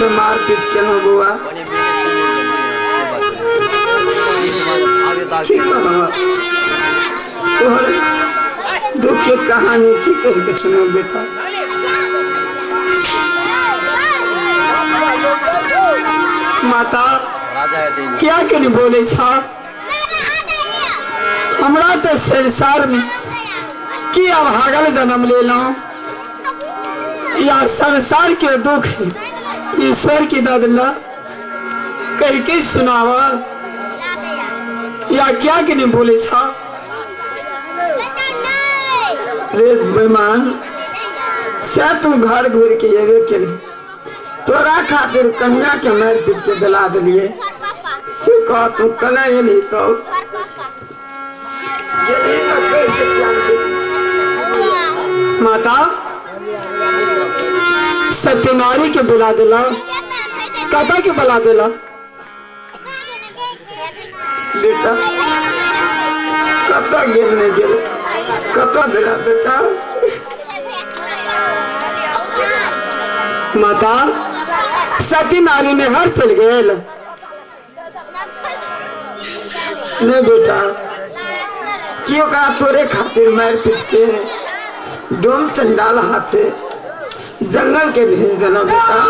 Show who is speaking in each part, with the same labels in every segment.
Speaker 1: साथे मारपीट केना बुआ तोहर दुख के कहानी की कह के सुनो बेटा। माता क्या के नहीं बोले छा हमरा तो संसार में कि अब हागल जन्म ले लो या संसार के दुख ईश्वर की ददला कह के सुनावा या क्या के नहीं बोले छा रे बेमान से तू घर घूर के ये के लिए तोरा खातिर कन्या के मार पीट के दिला दिलिए से कह तू कल ये नहीं तो माता सत्यनारी के बुला दिला कता के बुला दिला बेटा कता गिरने गिर कता दिला बेटा। माता सत्यनारी ने हर चल गए ने बेटा क्यों कहा तोरे खातिर मार पीट के डोम चंडाल हाथे जंगल के भेज देना बेटा।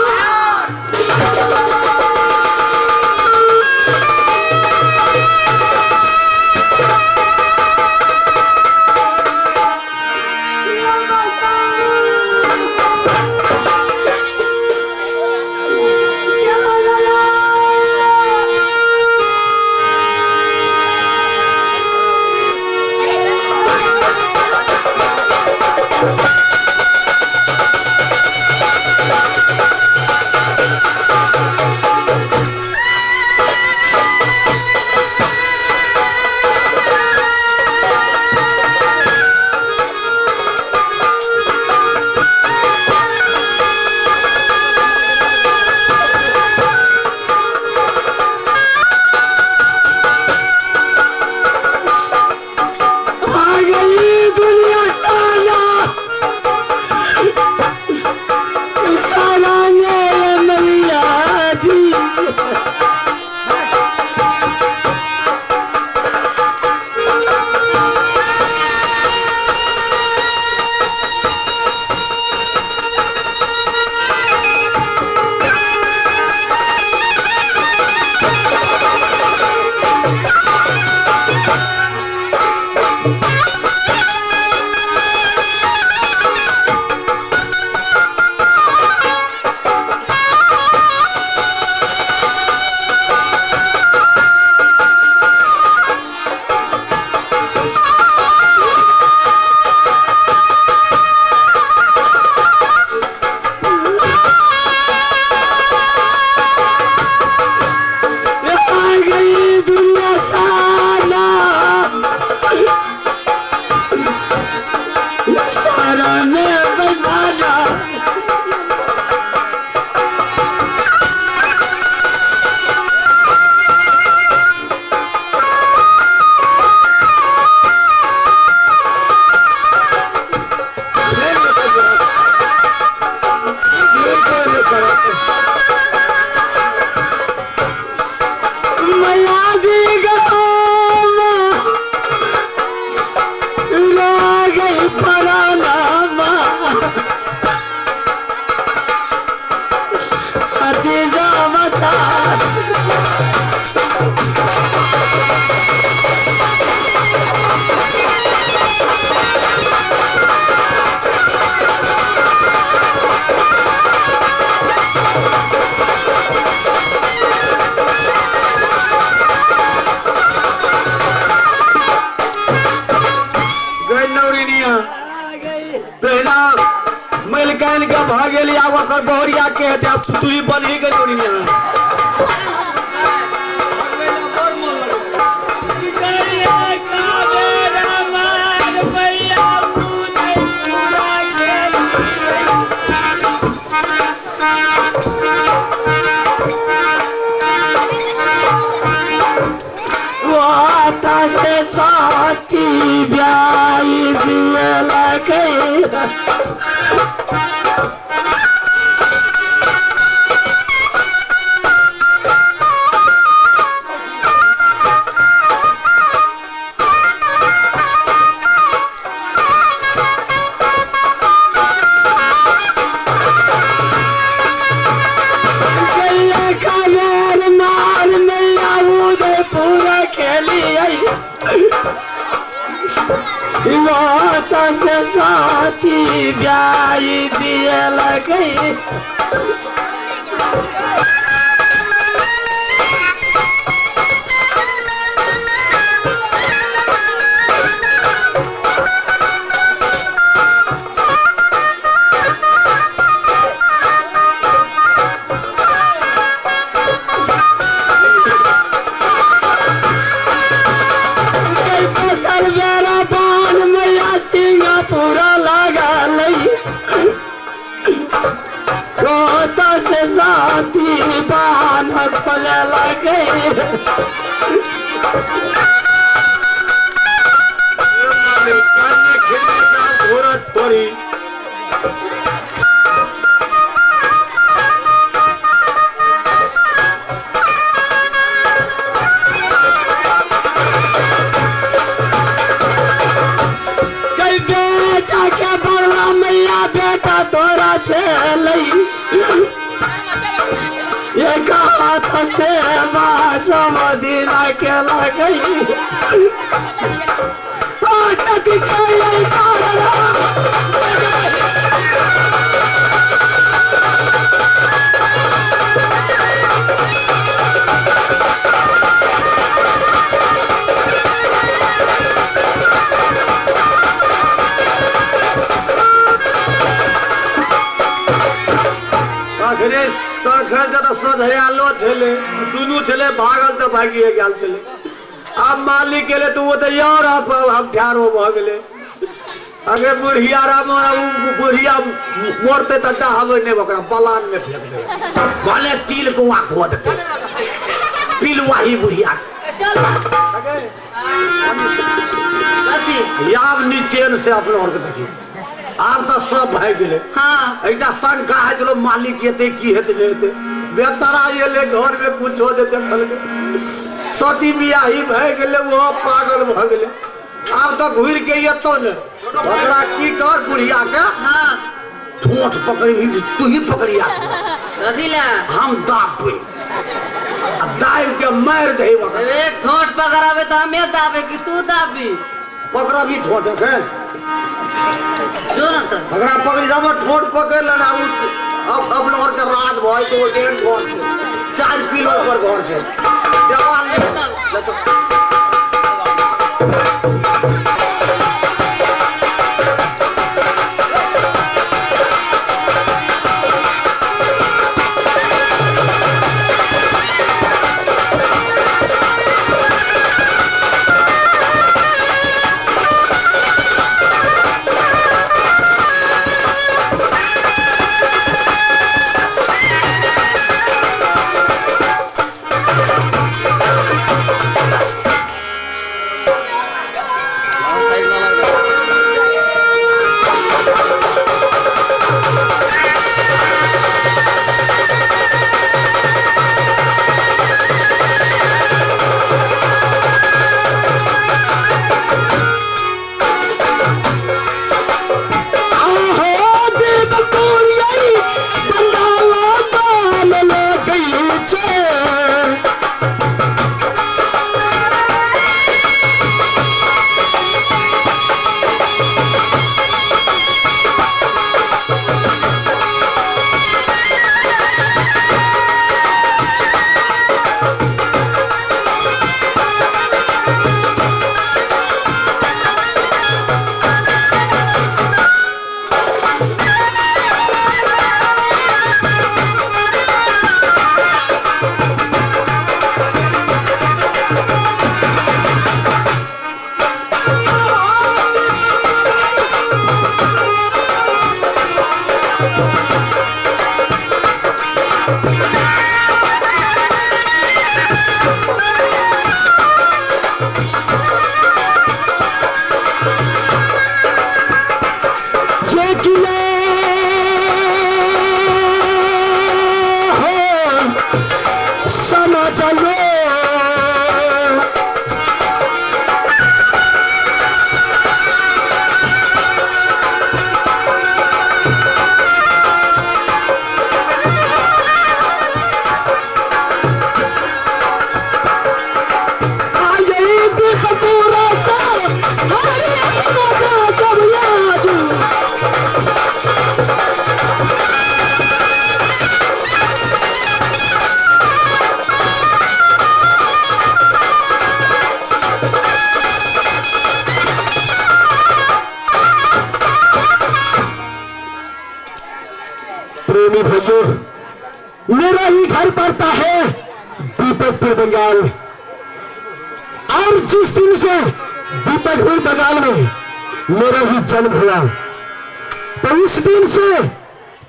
Speaker 1: भागे लिया वकर बोरिया के तू ही बनी गई दुनिया से साथी ब्याई दिया वो से साथी ब्याई दिए लगे पूरा लगा लई रोता से साथी बान पले लगे थोड़ी बेटा तोरा एक हाथ से मदीना के लगई दुनू चले भागल तो भागिए गल चले अब मालिक के तो वो तो यार हम ठारो भ गए अगे बुढ़िया बुढ़िया मोरते तटा हवे ने ओकरा बलान में फेंक दे भले चील को वा खो देते पिलवा ही बुढ़िया याब नीचे से अपने और के देखिए आप तो सब भाग गए हाँ एटा शंका है चलो मालिक येते की हेते लेते बेचारा ये ले घर में कुछ हो देते खल के सती बियाही भय गेले वो पागल भ गेले अब तो घुर के ये तो ने ओकरा की कर बुढ़िया के हां ठोठ पकड़ी तू ही पकड़िया कथीला हम दाब अब दाब के मार दे ओकरा एक ठोठ पकड़ावे तो हमें दाबे कि तू दाबी पकड़ा भी ठोठ है सुन त अगर पकड़ी जाबो ठोठ पकड़ लेना अब नौर का राज भाई तो 1.5 घर से 4 किलो पर घर से जवान ले
Speaker 2: बंगाल। और जिस दिन से दीपकपुर बंगाल में मेरा ही जन्म हुआ, तो उस दिन से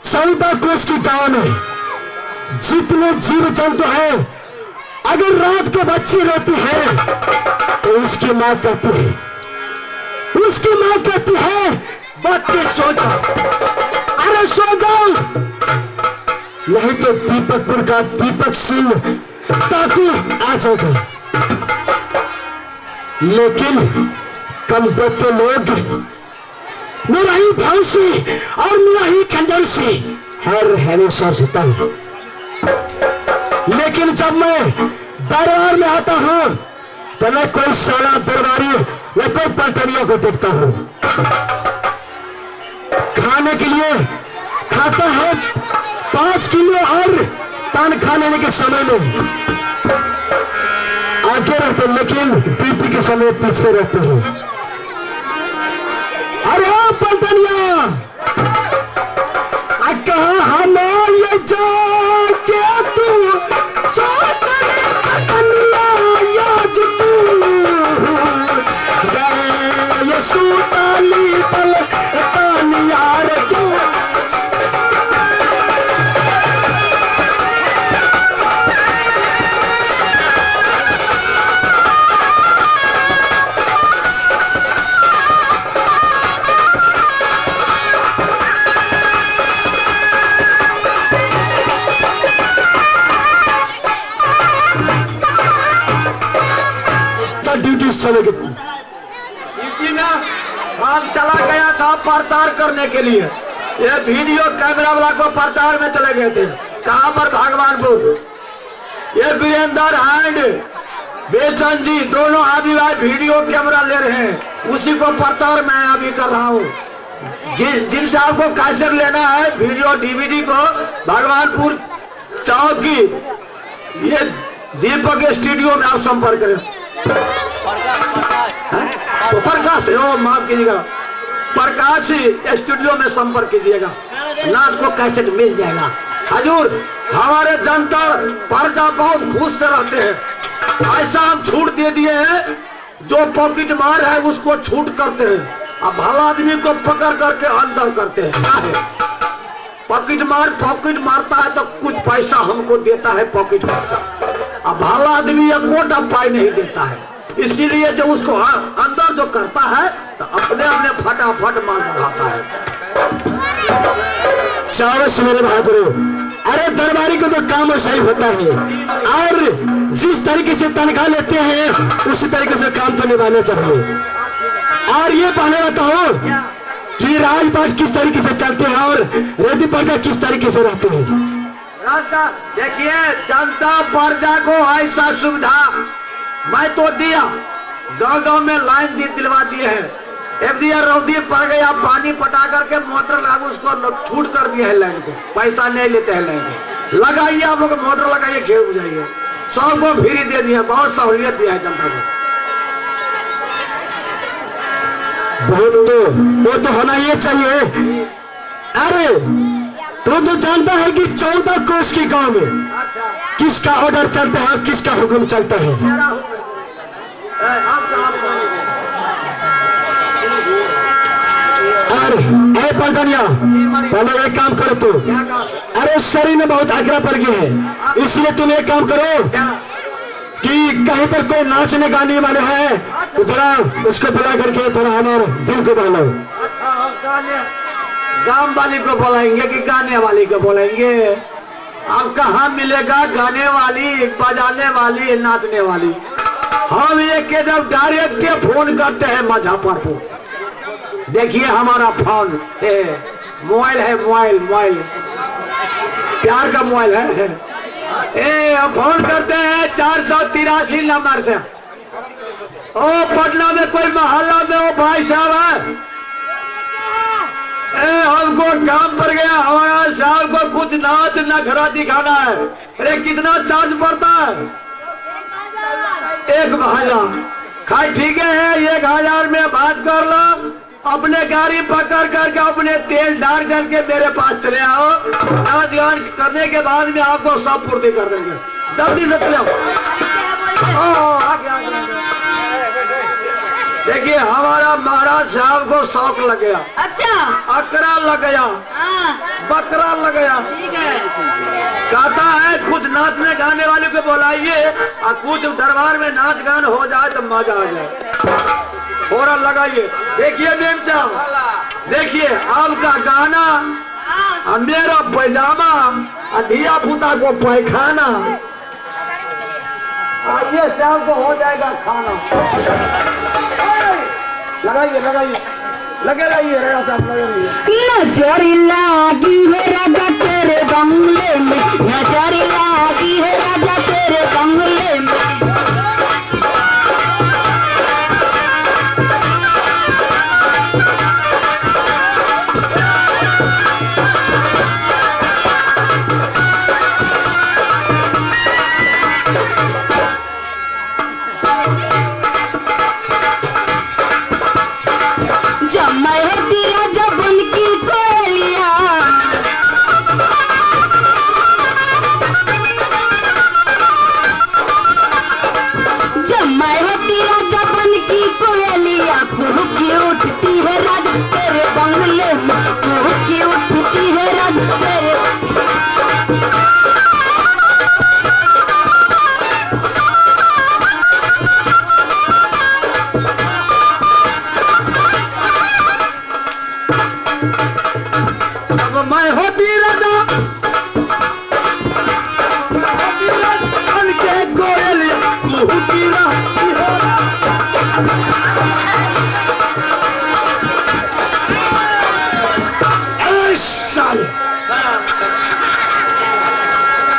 Speaker 2: 14 कोस की गांव में जितने जीव जंतु हैं, अगर रात को बच्ची रोती है तो उसकी मां कहती है, बच्चे सो जाओ, अरे सो जाओ, नहीं तो दीपकपुर का दीपक सिंह ताकू आ जाएगा। लेकिन कम बच्चे लोग मेरा ही भाव से और मेरा ही खंजर से हर हमेशा सुता हूं। लेकिन जब मैं दरबार में आता हूं तो मैं कोई साला दरबारी मैं कोई पलटनियों को देखता हूं। खाने के लिए खाता है 5 किलो और पान खा लेने के समय में आगे रहते, लेकिन पीटी के समय पीछे रहते हैं। अरे पलटनिया कहा हमें ये जाके तू ये सूताली पल यार तू ड्यूटी समय
Speaker 1: ड्यूटी में हम चला गया था प्रचार करने के लिए। ये वीडियो कैमरा वाला को प्रचार में चले गए थे। कहां पर? भगवानपुर। ये वीरेंद्र एंड बेचन जी दोनों आदि भाई वीडियो कैमरा ले रहे हैं, उसी को प्रचार मैं अभी कर रहा हूँ। जिन साहब को कैसेट लेना है वीडियो डीवीडी को भगवानपुर चौकी ये दीपक स्टूडियो में आप संपर्क करें। तो प्रकाश माफ कीजिएगा, प्रकाश स्टूडियो में संपर्क कीजिएगा, नाच को कैसेट मिल जाएगा। हजूर हमारे जनता प्रजा बहुत खुश से रहते हैं। ऐसा हम छूट दे दिए हैं, जो पॉकेट मार है उसको छूट करते हैं, अब भला आदमी को पकड़ करके अंदर करते हैं। पॉकेट मारता है तो कुछ पैसा हमको देता है पॉकेट खर्चा, अब भला आदमी एक कोटा पाई नहीं देता है। इसीलिए जो उसको अंदर जो करता है तो अपने फटाफट माल बढ़ाता है।
Speaker 2: शाबाश मेरे बहादुर। अरे दरबारी को तो काम सही होता है, और जिस तरीके से तनख्वाह लेते हैं उसी तरीके से काम तो निभाना चाहिए। और ये पहले बताओ कि राजपाट किस तरीके से चलते हैं और रेती प्रजा किस तरीके से रहते हैं।
Speaker 1: रास्ता देखिए, जनता प्रजा को ऐसा सुविधा मैं तो दिया, गांव में लाइन दिलवा दिए है। एक दिया रौदी पड़ गया, पानी पटा करके मोटर लगा, उसको छूट कर दिया है लाइन को, पैसा नहीं लेते हैं लाइन को। लगाइए आप लोग मोटर लगाइए, खेल बुझाइए, सबको फ्री दे दिया, बहुत सहूलियत दिया है जनता को।
Speaker 2: वो तो होना ये चाहिए। अरे तो जानता है कि 14 कोस के गांव में किसका ऑर्डर चलता है, किसका हुक्म चलता है। अरे पलटनिया पहले एक काम करो तो, अरे शरीर में बहुत आग्रह पड़ गया है, इसलिए तुम एक काम करो कि कहीं पर कोई नाचने गाने वाले हैं तो जरा उसको बुला करके थोड़ा हमारे दिल को बहलाओ।
Speaker 1: गांव वाली को बुलाएंगे कि गाने वाली को बुलाएंगे? अब कहाँ मिलेगा गाने वाली, बजाने वाली, नाचने वाली? हम एक जब डायरेक्ट फोन करते हैं मुजफ्फरपुर, देखिए हमारा फोन मोबाइल है, मोबाइल प्यार का मोबाइल है। फोन करते हैं 483 नंबर से। ओ पटना में कोई मोहल्ला में ओ भाई साहब है, हमको काम पड़ गया, हमारा साहब को कुछ नाच नखरा दिखाना है। अरे कितना चार्ज पड़ता है? 1000। खाई ठीक है, 1000 में बात कर लो, अपने गाड़ी पकड़ करके अपने तेल डाल करके मेरे पास चले आओ, नाच गान करने के बाद में आपको सब पूर्ति कर देंगे। जल्दी से चले आओ। देखिए हमारा महाराज साहब को शौक लग गया।
Speaker 3: अच्छा
Speaker 1: अकरा लग गया, बकरा लग गया।
Speaker 3: ठीक है।
Speaker 1: कहता है कुछ नाचने गाने वाले को बुलाइए और कुछ दरबार में नाच गान हो जाए तो मजा आ जाए। होरा लगाइए। देखिए मेम साहब, देखिए आपका गाना और मेरा पैजामा और धिया पुता को पैखाना, आइए शाम को हो जाएगा खाना। लगाइए लगाइए लगे रहिए राजा साहब, लगे रहिए।
Speaker 3: नजर लागी है राजा तेरे बंगले में, नजर लागी है राजा तेरे बंगले में।
Speaker 1: मैं होती राजा के कोयल कुहती रहती है। साल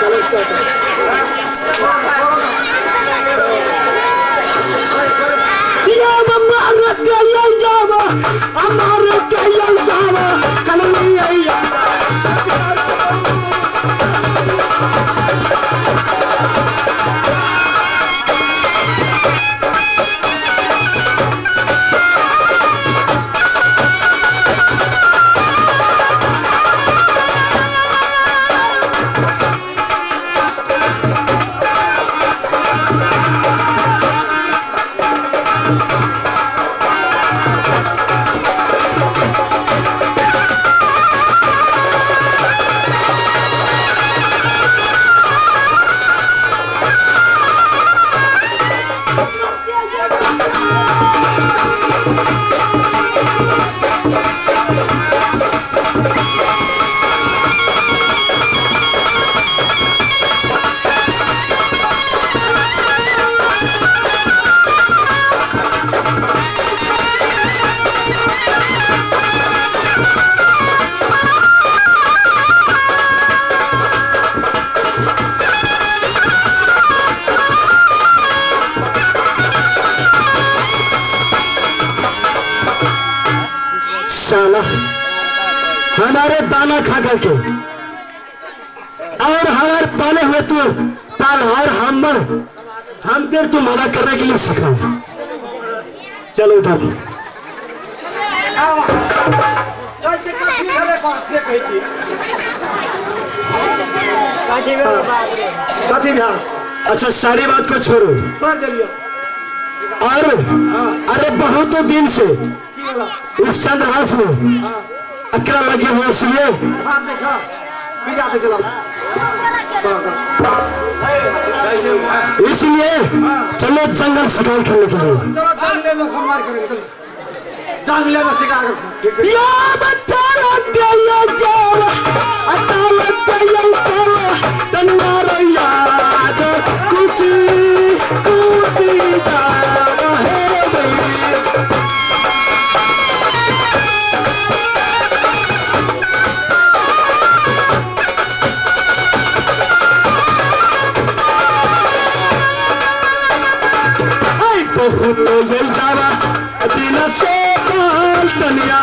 Speaker 1: चलो इसको हमारे कैल जावा कलैया साला हमारे दाना खा करके और हमारे पाले हुए तू पाल और हम फिर तू मना करने के लिए सीखा। चलो उधर अच्छा सारी बात को छोड़ो और अरे बहुत दिन से इस चंद्रहास में अकेला लगे हुए इसलिए चलो जंगल शिकार खेलने के लिए। जंगले में शिकार बहुत जावा दिन से तनिया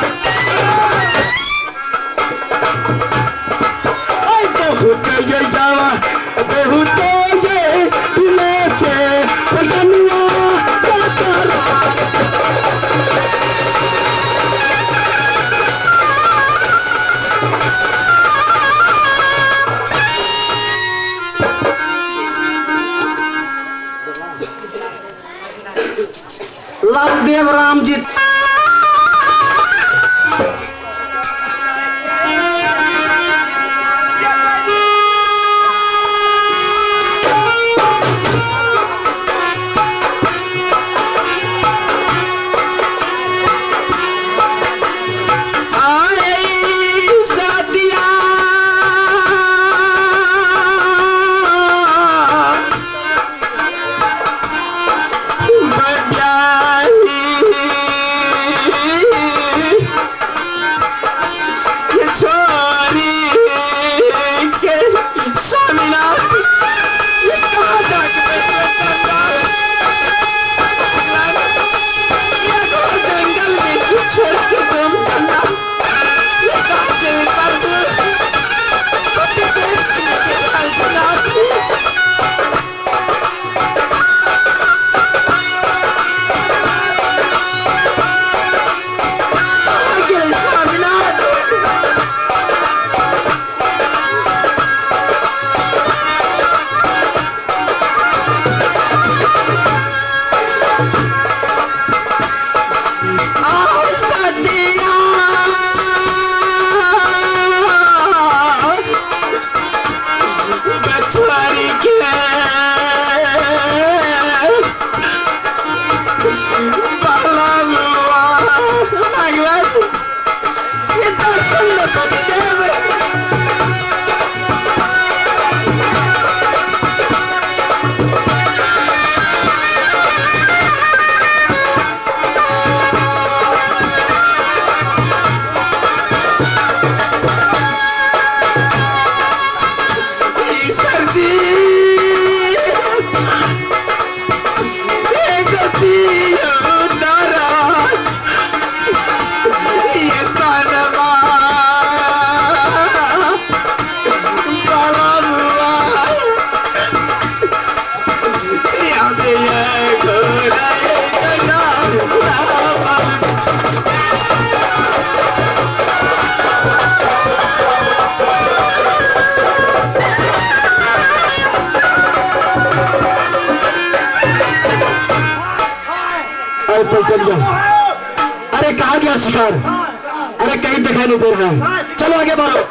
Speaker 2: पलट गया। अरे कहाँ गया शिकार? अरे कहीं दिखाई नहीं दे रहा है। चलो आगे बढ़ो।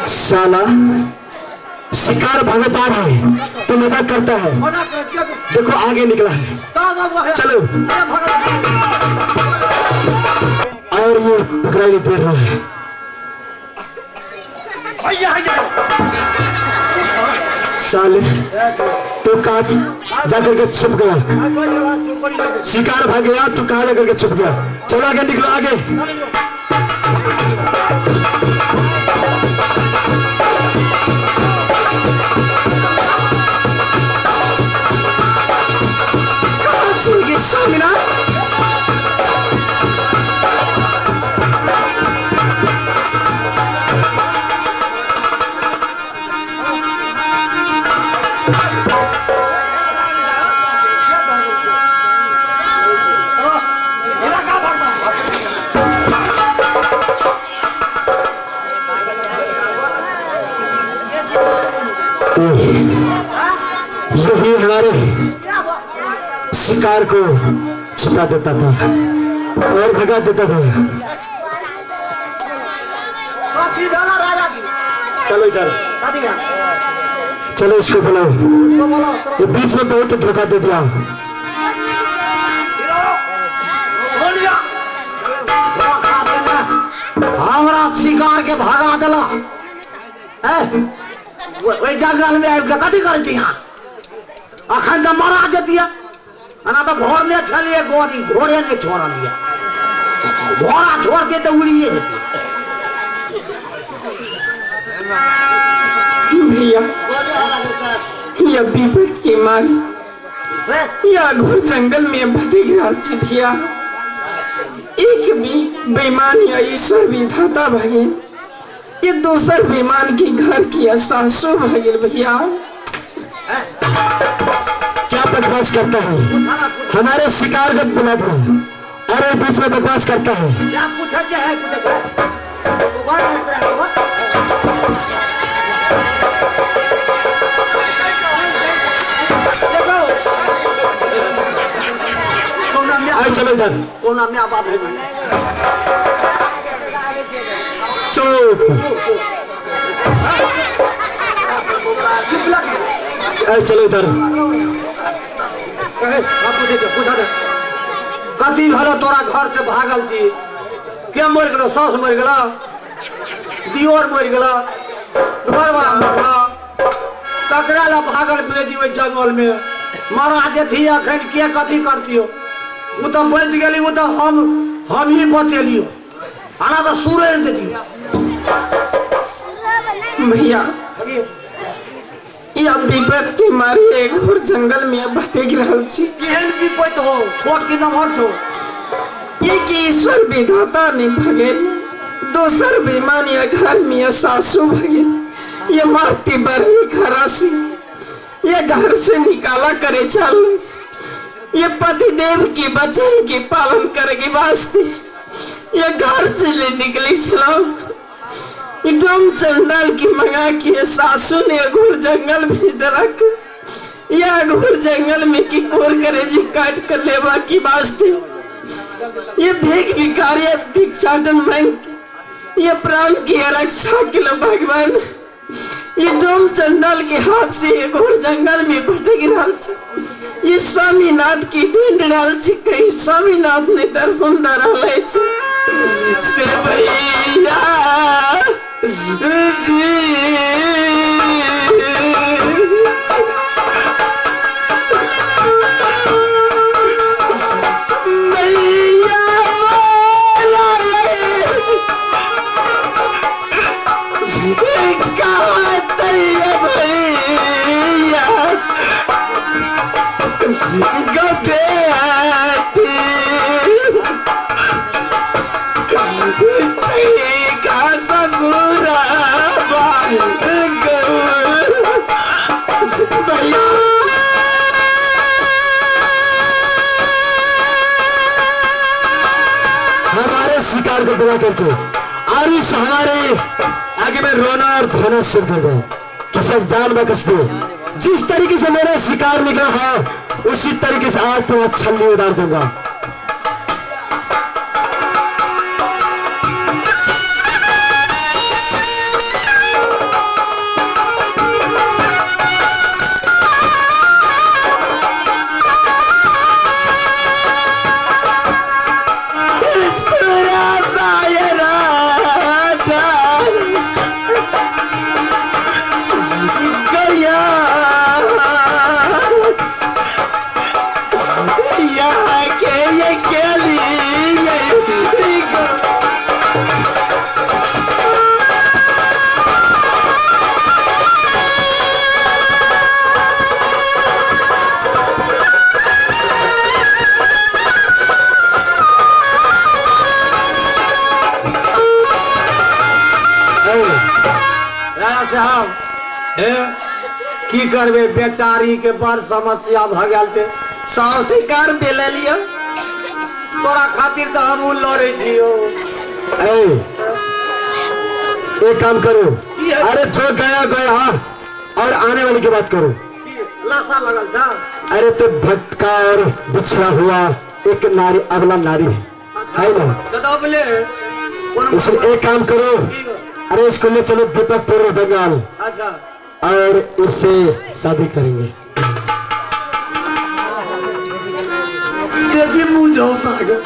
Speaker 2: साला शिकार भागा जा रहा है तो मजाक करता है। देखो आगे निकला है। चलो और ये पकड़ाई नहीं दे रहा है। साले तो कहा जाकर के छुप गया। शिकार भाग गया तो कहा जाकर के छुप गया। चलो आगे निकलो आगे। स्वामीनाथ यही हमारे शिकार को छिपा देता था और भगा देता था। चलो इधर, चलो इसको बुलाओ। ये बीच में बहुत धोखा दे दिया।
Speaker 3: हमारा शिकार के भागा दिला वही जंगल में आबि के कथी करे यहाँ अखन तो मरा जतिया ना तो भोर ने छलिए गोदी घोड़े ने छोड़ लिया घोड़ा छोड़ते तो उड़िए जती।
Speaker 1: भैया यह विपद के मारी यह घोर जंगल में भटक रहा छी भैया। एक भी बेईमान या ईश्वर विधाता भगे ये दूसर बेईमान की घर की सासू भगे भैया।
Speaker 2: क्या बकवास करता है? हमारे शिकार को बुला दो। अरे बीच में बकवास करता है। चलो इधर चुप चलो इधर
Speaker 3: कथी भलो तोरा घर से भागल छी के मर गेलो सास मर गेला दियोर मर गेला घर वाला मरला तकरा ला भागल बेजी ओइ जंगल में मरा जेथी अखन के कथी करतियो वो तो बच गेली वो तो हम ही बचेलियो आना तो सूरज देतियो।
Speaker 1: भैया यह विपद के मारी एक घोर जंगल में भटक रहल छी।
Speaker 3: केहन विपद हो छोट की नमहर छो
Speaker 1: ये कि ईश्वर विधाता ने भगे दोसर बेईमान या घर में सासू भगे ये मारती बरही खरासी ये घर से निकाला करे चल ये पति देव के बचन के पालन करे के वास्ते ये घर से ले निकली चलो एकदम चंडाल की मंगा के सासू ने घोर जंगल भेज रख या घोर जंगल में की कोर करे जी काट कर लेवा की वास्ते ये भीख भिखारी भिक्षाटन मांग ये प्राण की रक्षा के लिए भगवान ये डोम चंडाल के हाथ से घोर जंगल में भटक रहा ये स्वामीनाथ की ढूंढ डाल छी कहीं स्वामीनाथ ने दर्शन दे से भैया जी भैया कहते भैया गबेती का ससुर भैया
Speaker 2: हमारे शिकार को बुला करके और इस हमारे आगे में रोना और धोना शुरू कर दो कि सच जान बकस दो। जिस तरीके से मेरा शिकार निकला है उसी तरीके से आज तो छल्ली उतार दूंगा।
Speaker 3: की करबे बेचारी के बड़ समस्या भ गेल छै सब शिकार दिले लियो तोरा खातिर तो हम लड़े छियो।
Speaker 2: एक काम करो अरे जो गया गया और आने वाली की बात करो।
Speaker 3: लाशा लगल था
Speaker 2: अरे तो भटका और बिछड़ा हुआ एक नारी अबला नारी है ना
Speaker 3: कदबले
Speaker 2: इसमें एक काम करो अरे इसको ले चलो दीपकपुर बंगाल
Speaker 3: अच्छा
Speaker 2: और इससे शादी करेंगे।
Speaker 3: देखिए मुझे सागर